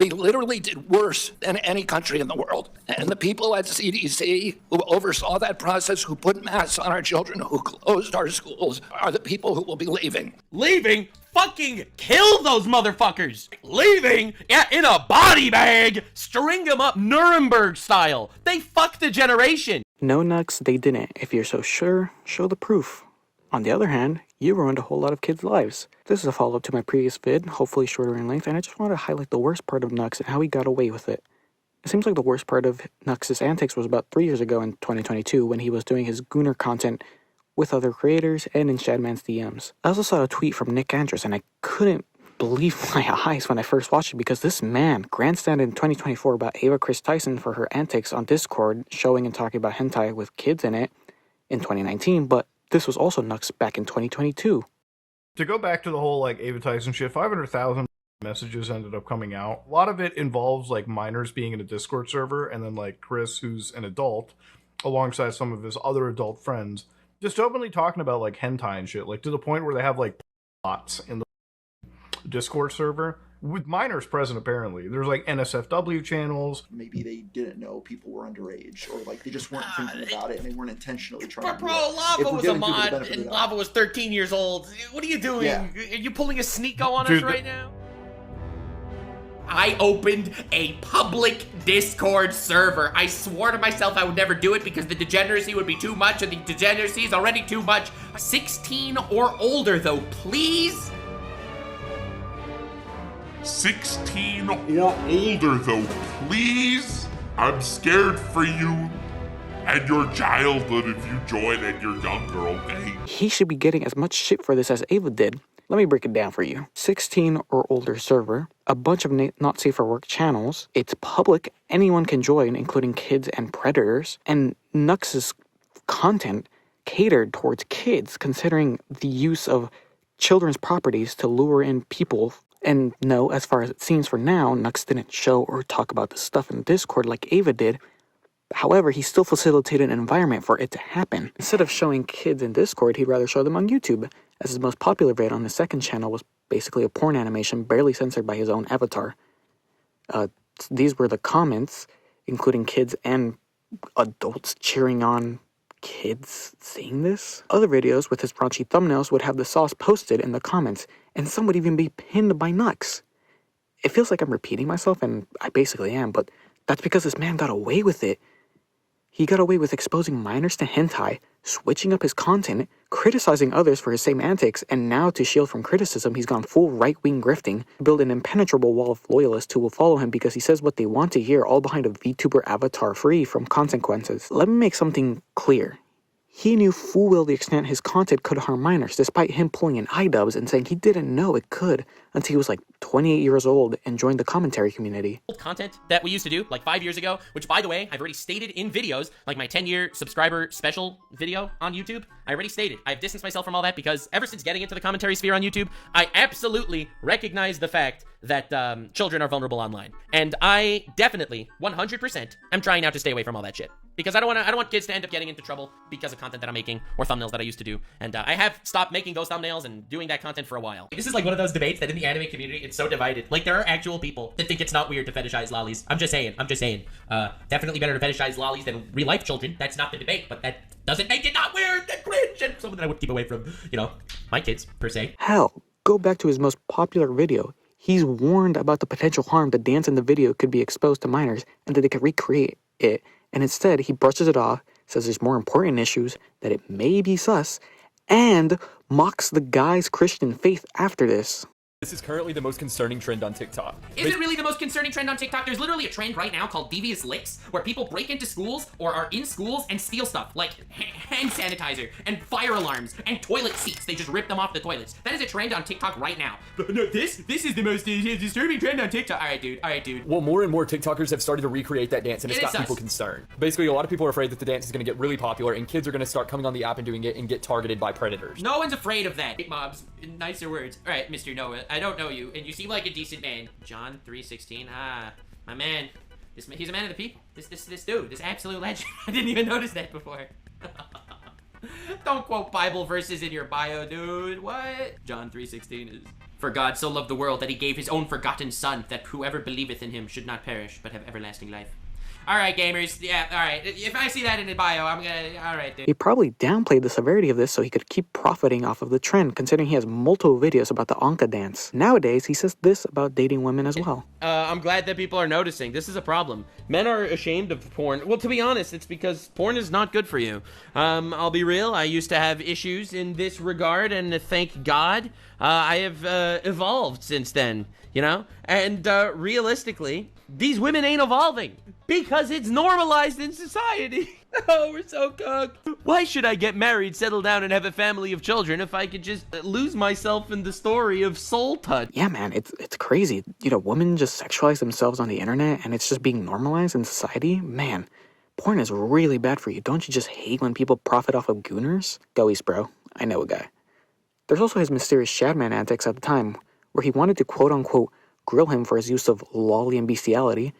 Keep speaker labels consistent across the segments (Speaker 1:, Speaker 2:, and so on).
Speaker 1: They literally did worse than any country in the world. And the people at CDC who oversaw that process, who put masks on our children, who closed our schools, are the people who will be leaving.
Speaker 2: Leaving? Fucking kill those motherfuckers! Leaving? Yeah, in a body bag! String them up Nuremberg style! They fucked a generation!
Speaker 3: No, Nux, they didn't. If you're so sure, show the proof. On the other hand, you ruined a whole lot of kids' lives. This is a follow-up to my previous vid, hopefully shorter in length, and I just wanted to highlight the worst part of Nux and how he got away with it. It seems like the worst part of Nux's antics was about 3 years ago in 2022 when he was doing his Gooner content with other creators and in Shadman's DMs. I also saw a tweet from Nick Andrews and I couldn't believe my eyes when I first watched it because this man grandstanded in 2024 about Ava Chris Tyson for her antics on Discord, showing and talking about hentai with kids in it in 2019, but this was also Nux back in 2022.
Speaker 4: To go back to the whole, like, Ava Tyson shit, 500,000 messages ended up coming out. A lot of it involves, like, minors being in a Discord server, and then, like, Chris, who's an adult, alongside some of his other adult friends, just openly talking about, like, hentai and shit. Like, to the point where they have, like, bots in the Discord server. With minors present, apparently. There's, like, NSFW channels.
Speaker 5: Maybe they didn't know people were underage, or, like, they just weren't thinking about it, and they weren't intentionally trying to
Speaker 2: Bro, Lava was a mod, and Lava was 13 years old. What are you doing?
Speaker 5: Yeah.
Speaker 2: Are you pulling a Sneeko on us right now? I opened a public Discord server. I swore to myself I would never do it because the degeneracy would be too much, and the degeneracy is already too much. 16 or older, though, please?
Speaker 6: 16 or older, though, please? I'm scared for you and your childhood if you join and you're younger, okay?
Speaker 3: He should be getting as much shit for this as Ava did. Let me break it down for you. 16 or older server, a bunch of not safe for work channels, it's public, anyone can join, including kids and predators, and Nux's content catered towards kids, considering the use of children's properties to lure in people. And no, as far as it seems for now, Nux didn't show or talk about this stuff in Discord like Ava did. However, he still facilitated an environment for it to happen. Instead of showing kids in Discord, he'd rather show them on YouTube, as his most popular vid on his second channel was basically a porn animation barely censored by his own avatar. These were the comments, including kids and adults cheering on kids seeing this. Other videos with his raunchy thumbnails would have the sauce posted in the comments, and some would even be pinned by Nux. It feels like I'm repeating myself, and I basically am, but that's because this man got away with it. He got away with exposing minors to hentai, switching up his content, criticizing others for his same antics, and now to shield from criticism, he's gone full right-wing grifting, to build an impenetrable wall of loyalists who will follow him because he says what they want to hear, all behind a VTuber avatar free from consequences. Let me make something clear. He knew full well the extent his content could harm minors, despite him pulling in iDubbbz and saying he didn't know it could until he was like 28 years old and joined the commentary community.
Speaker 2: Content that we used to do like 5 years ago, which by the way, I've already stated in videos, like my 10-year subscriber special video on YouTube, I already stated, I've distanced myself from all that because ever since getting into the commentary sphere on YouTube, I absolutely recognize the fact that children are vulnerable online. And I definitely, 100%, am trying now to stay away from all that shit. Because I don't want kids to end up getting into trouble because of content that I'm making or thumbnails that I used to do. And I have stopped making those thumbnails and doing that content for a while. This is like one of those debates that in the anime community, it's so divided. Like, there are actual people that think it's not weird to fetishize lollies. I'm just saying. Definitely better to fetishize lollies than real-life children. That's not the debate, but that doesn't make it not weird and cringe and something that I would keep away from, you know, my kids, per se.
Speaker 3: Hell, go back to his most popular video. He's warned about the potential harm the dance in the video could be exposed to minors and that they could recreate it. And instead, he brushes it off, says there's more important issues, that it may be sus, and mocks the guy's Christian faith after this.
Speaker 7: This is currently the most concerning trend on TikTok.
Speaker 2: Is it really the most concerning trend on TikTok? There's literally a trend right now called devious licks, where people break into schools or are in schools and steal stuff like hand sanitizer and fire alarms and toilet seats. They just rip them off the toilets. That is a trend on TikTok right now. No, this is the most disturbing trend on TikTok. All right, dude.
Speaker 7: Well, more and more TikTokers have started to recreate that dance, and it's got people concerned. Basically, a lot of people are afraid that the dance is going to get really popular, and kids are going to start coming on the app and doing it and get targeted by predators.
Speaker 2: No one's afraid of that. Mobs, nicer words. All right, Mr. Noah, I don't know you, and you seem like a decent man. John 3:16. My man. He's a man of the people. This dude, this absolute legend. I didn't even notice that before. Don't quote Bible verses in your bio, dude. What? John 3:16 is For God so loved the world that he gave his own forgotten son, that whoever believeth in him should not perish, but have everlasting life. Alright, gamers. Yeah, alright. If I see that in the bio, I'm gonna... Alright, dude.
Speaker 3: He probably downplayed the severity of this so he could keep profiting off of the trend, considering he has multiple videos about the Anka dance. Nowadays, he says this about dating women as well.
Speaker 2: I'm glad that people are noticing. This is a problem. Men are ashamed of porn. Well, to be honest, it's because porn is not good for you. I'll be real. I used to have issues in this regard, and thank God, I have evolved since then, you know? And realistically, these women ain't evolving because it's normalized in society. Oh, we're so cooked. Why should I get married, settle down, and have a family of children if I could just lose myself in the story of soul touch?
Speaker 3: Yeah, man, it's crazy. You know, women just sexualize themselves on the internet, and it's just being normalized in society. Man, porn is really bad for you. Don't you just hate when people profit off of gooners? Go East, bro. I know a guy. There's also his mysterious Shadman antics at the time, where he wanted to quote-unquote grill him for his use of lolly and bestiality.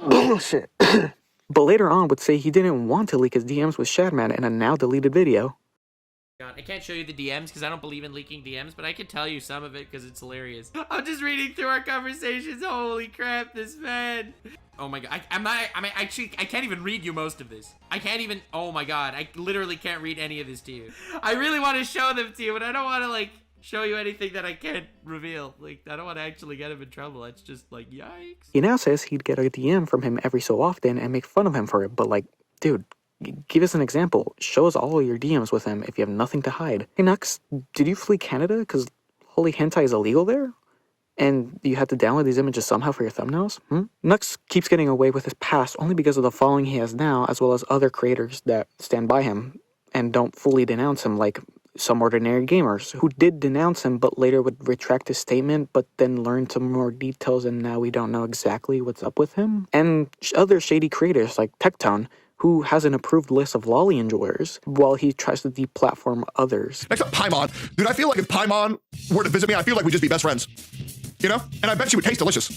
Speaker 3: Bullshit. But later on would say he didn't want to leak his DMs with Shadman in a now-deleted video.
Speaker 2: God, I can't show you the DMs because I don't believe in leaking DMs, but I can tell you some of it because it's hilarious. I'm just reading through our conversations. Holy crap, this man. Oh my God, I can't even read you most of this. I can't even, oh my God, I literally can't read any of this to you. I really want to show them to you, but I don't want to like show you anything that I can't reveal. Like, I don't want to actually get him in trouble. It's just like, yikes.
Speaker 3: He now says he'd get a DM from him every so often and make fun of him for it, but like, dude, give us an example. Show us all of your DMs with him if you have nothing to hide. Hey, Nux, did you flee Canada? Because holy hentai is illegal there? And you had to download these images somehow for your thumbnails? Nux keeps getting away with his past only because of the following he has now, as well as other creators that stand by him and don't fully denounce him, like some ordinary gamers who did denounce him but later would retract his statement but then learn some more details and now we don't know exactly what's up with him. And other shady creators like Tectone, who has an approved list of lolly enjoyers while he tries to deplatform others.
Speaker 8: Next up, Paimon. Dude, I feel like if Paimon were to visit me, I feel like we'd just be best friends. You know? And I bet she would taste delicious.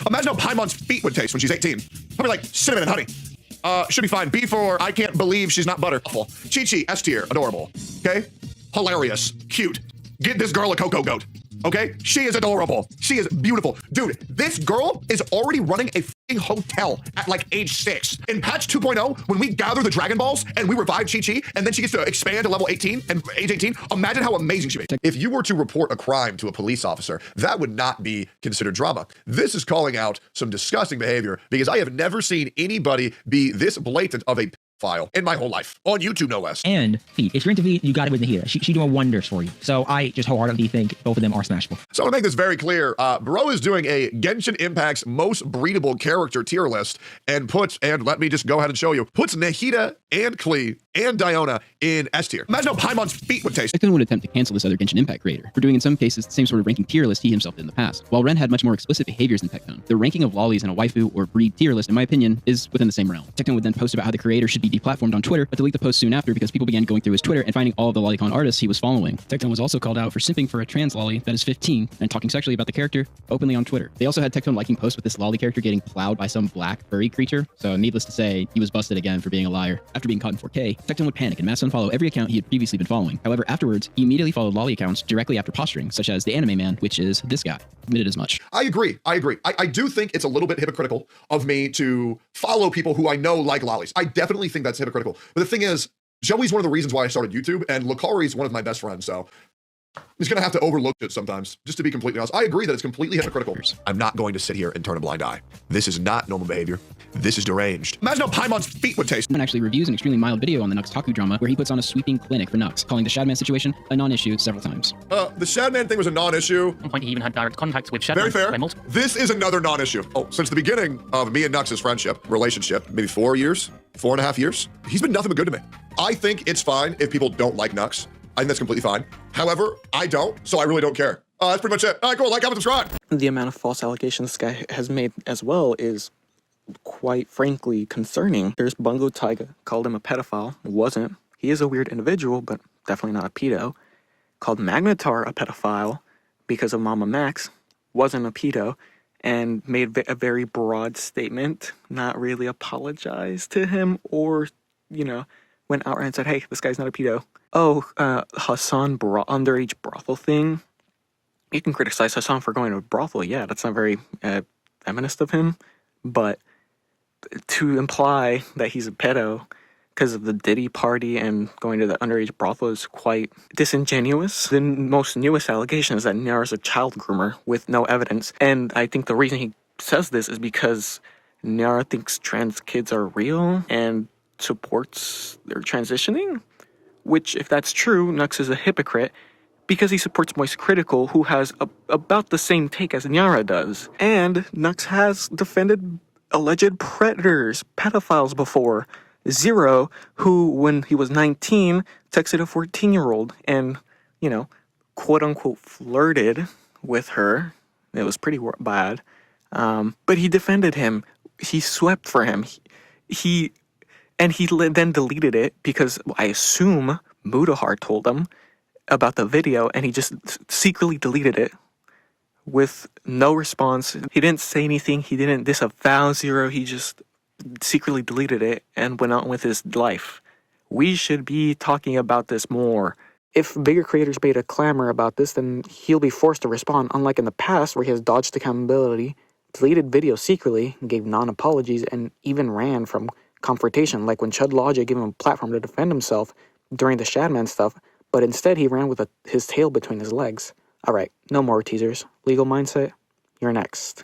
Speaker 8: Imagine how Paimon's feet would taste when she's 18. Probably like cinnamon and honey. Should be fine. B for I can't believe she's not butter. Awful. Chi-Chi, S tier, adorable. Okay? Hilarious. Cute. Get this girl a cocoa goat. Okay? She is adorable. She is beautiful. Dude, this girl is already running a f***ing hotel at like age 6. In patch 2.0, when we gather the Dragon Balls and we revive Chi-Chi, and then she gets to expand to level 18 and age 18, imagine how amazing she is.
Speaker 9: If you were to report a crime to a police officer, that would not be considered drama. This is calling out some disgusting behavior because I have never seen anybody be this blatant of a file in my whole life, on YouTube no less.
Speaker 10: And if you're into V, you got it with Nahida. She doing wonders for you. So I just wholeheartedly think both of them are smashable.
Speaker 9: So to make this very clear, Bro is doing a Genshin Impact's most breedable character tier list and let me just go ahead and show you, puts Nahida and Klee and Diona in S tier. Imagine how Paimon's feet would taste.
Speaker 11: Tectone would attempt to cancel this other Genshin Impact creator for doing in some cases the same sort of ranking tier list he himself did in the past. While Ren had much more explicit behaviors than Tectone, the ranking of lollies in a waifu or breed tier list, in my opinion, is within the same realm. Tectone would then post about how the creator should be deplatformed on Twitter, but delete the post soon after because people began going through his Twitter and finding all of the lolicon artists he was following. Tectone was also called out for simping for a trans lolly that is 15 and talking sexually about the character openly on Twitter. They also had Tectone liking posts with this lolly character getting plowed by some black furry creature, so needless to say, he was busted again for being a liar. After being caught in 4K, Tectone would panic and mass unfollow every account he had previously been following. However, afterwards, he immediately followed lolly accounts directly after posturing, such as the anime man, which is this guy. Admitted as much.
Speaker 9: I agree. I do think it's a little bit hypocritical of me to follow people who I know like lollies. I definitely think that's hypocritical. But the thing is, Joey's one of the reasons why I started YouTube, and Lucari's one of my best friends, so he's gonna have to overlook it sometimes, just to be completely honest. I agree that it's completely hypocritical. I'm not going to sit here and turn a blind eye. This is not normal behavior. This is deranged. Imagine how Paimon's feet would taste.
Speaker 11: And actually reviews an extremely mild video on the NuxTaku drama where he puts on a sweeping clinic for Nux, calling the Shadman situation a non-issue several times.
Speaker 9: The Shadman thing was a non-issue.
Speaker 10: At one point, he even had direct contact with Shadman.
Speaker 9: Very fair. This is another non-issue. Oh, since the beginning of me and Nux's relationship, maybe 4.5 years, he's been nothing but good to me. I think it's fine if people don't like Nux. I think that's completely fine. However, I don't, so I really don't care. That's pretty much it. All right, cool. Like, comment, subscribe.
Speaker 3: The amount of false allegations this guy has made as well is quite frankly concerning. There's Bungo Taiga, called him a pedophile. Wasn't. He is a weird individual, but definitely not a pedo. Called Magnetar a pedophile because of Mama Max. Wasn't a pedo. And made a very broad statement. Not really apologized to him or, went out and said, hey, this guy's not a pedo. Oh, Hassan underage brothel thing. You can criticize Hassan for going to a brothel. Yeah, that's not very feminist of him. But to imply that he's a pedo because of the Diddy party and going to the underage brothel is quite disingenuous. The most newest allegation is that Niara is a child groomer with no evidence. And I think the reason he says this is because Niara thinks trans kids are real and supports their transitioning. Which, if that's true, Nux is a hypocrite because he supports Moist Critical, who has about the same take as Niara does. And Nux has defended alleged predators, pedophiles before. Zero, who, when he was 19, texted a 14-year-old and, quote-unquote flirted with her. It was pretty bad. But he defended him. He swept for him. He then deleted it because I assume Mudahar told him about the video, and he just secretly deleted it with no response. He didn't say anything. He didn't disavow Zero. He just secretly deleted it and went on with his life. We should be talking about this more. If bigger creators made a clamor about this, then he'll be forced to respond, unlike in the past where he has dodged accountability, deleted videos secretly, gave non-apologies, and even ran from confrontation, like when Chud Logic gave him a platform to defend himself during the Shadman stuff, but instead he ran with his tail between his legs. Alright, no more teasers. Legal Mindset, you're next.